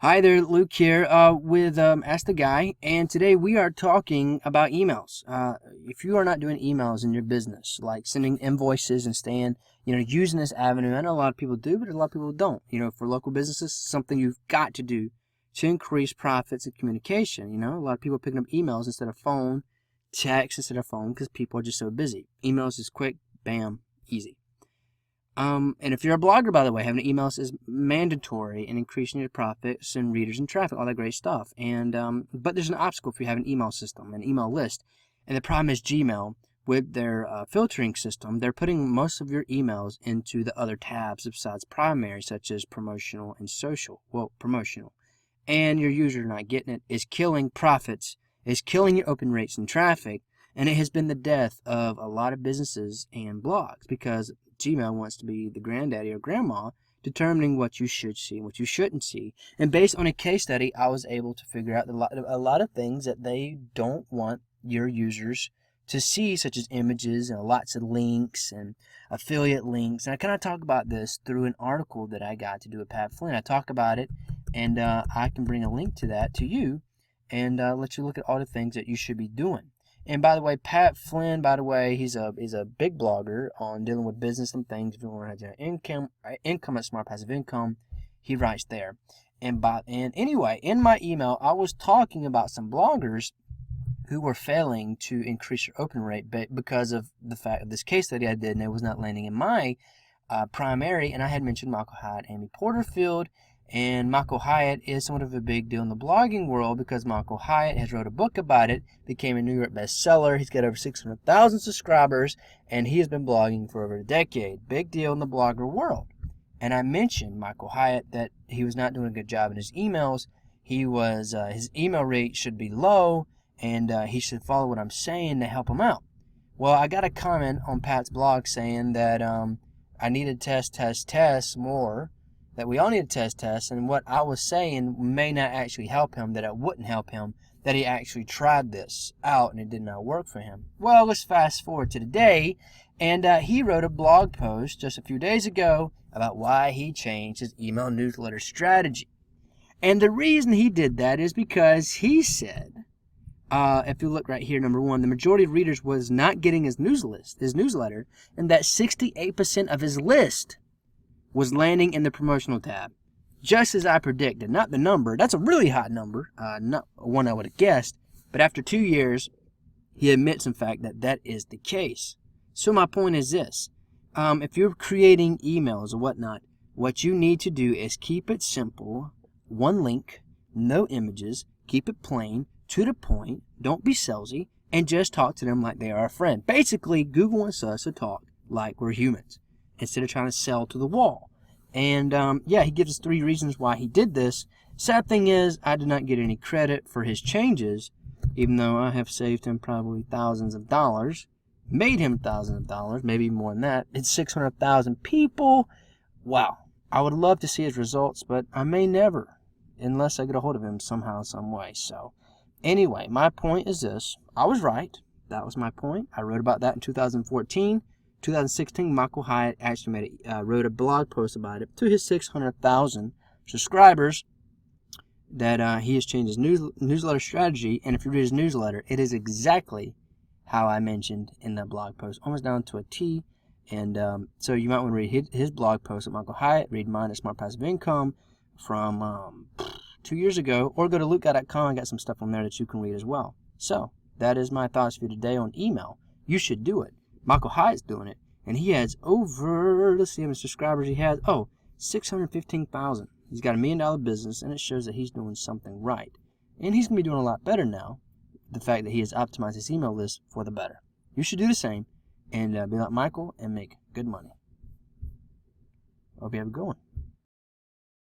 Hi there, Luke here with Ask the Guy, and today we are talking about emails. If you are not doing emails in your business, like sending invoices and staying, using this avenue, I know a lot of people do, but a lot of people don't. For local businesses, something you've got to do to increase profits and communication. A lot of people are picking up emails instead of phone, text instead of phone, because people are just so busy. Emails is quick, bam, easy. And if you're a blogger, by the way, having emails is mandatory in increasing your profits and readers and traffic, all that great stuff. But there's an obstacle if you have an email system, an email list. And the problem is Gmail, with their filtering system, they're putting most of your emails into the other tabs besides primary, such as promotional and social. Well, promotional. And your user not getting it is killing profits, is killing your open rates and traffic. And it has been the death of a lot of businesses and blogs because Gmail wants to be the granddaddy or grandma determining what you should see and what you shouldn't see. And based on a case study, I was able to figure out a lot of things that they don't want your users to see, such as images and lots of links and affiliate links. And I kind of talk about this through an article that I got to do with Pat Flynn. I talk about it, and I can bring a link to that to you and let you look at all the things that you should be doing. And by the way, Pat Flynn, he's a big blogger on dealing with business and things. If you want to generate income at Smart Passive Income, he writes there. And anyway, in my email, I was talking about some bloggers who were failing to increase their open rate because of the fact of this case study I did, and it was not landing in my primary. And I had mentioned Michael Hyatt, Amy Porterfield. And Michael Hyatt is somewhat of a big deal in the blogging world because Michael Hyatt has wrote a book about it, became a New York bestseller. He's got over 600,000 subscribers, and he has been blogging for over a decade. Big deal in the blogger world. And I mentioned Michael Hyatt that he was not doing a good job in his emails. His email rate should be low, and he should follow what I'm saying to help him out. Well, I got a comment on Pat's blog saying that I needed to test more, that we all need to test, and what I was saying may not actually help him, that it wouldn't help him, that he actually tried this out and it did not work for him. Well, let's fast forward to today, and he wrote a blog post just a few days ago about why he changed his email newsletter strategy. And the reason he did that is because he said, if you look right here, number one, the majority of readers was not getting his newsletter, and that 68% of his list was landing in the promotional tab, just as I predicted. Not the number. That's a really hot number, not one I would have guessed. But after 2 years, he admits, in fact, that that is the case. So my point is this. If you're creating emails or whatnot, what you need to do is keep it simple, one link, no images, keep it plain, to the point, don't be salesy, and just talk to them like they are a friend. Basically, Google wants us to talk like we're humans, instead of trying to sell to the wall. And he gives us 3 reasons why he did this. Sad thing is, I did not get any credit for his changes, even though I have saved him probably thousands of dollars, made him thousands of dollars, maybe more than that. It's 600,000 people. Wow. I would love to see his results, but I may never, unless I get a hold of him somehow, some way. So anyway, my point is this. I was right. That was my point. I wrote about that in 2014. 2016, Michael Hyatt actually wrote a blog post about it to his 600,000 subscribers, that he has changed his newsletter strategy. And if you read his newsletter, it is exactly how I mentioned in that blog post, almost down to a T. And so you might want to read his blog post at Michael Hyatt, read mine at Smart Passive Income from 2 years ago, or go to lukeguy.com. I got some stuff on there that you can read as well. So that is my thoughts for you today on email. You should do it. Michael Hyatt's doing it, and he has let's see how many subscribers he has. 615,000. He's got $1 million business, and it shows that he's doing something right. And he's going to be doing a lot better now, the fact that he has optimized his email list for the better. You should do the same, and be like Michael and make good money. Hope you have a good one.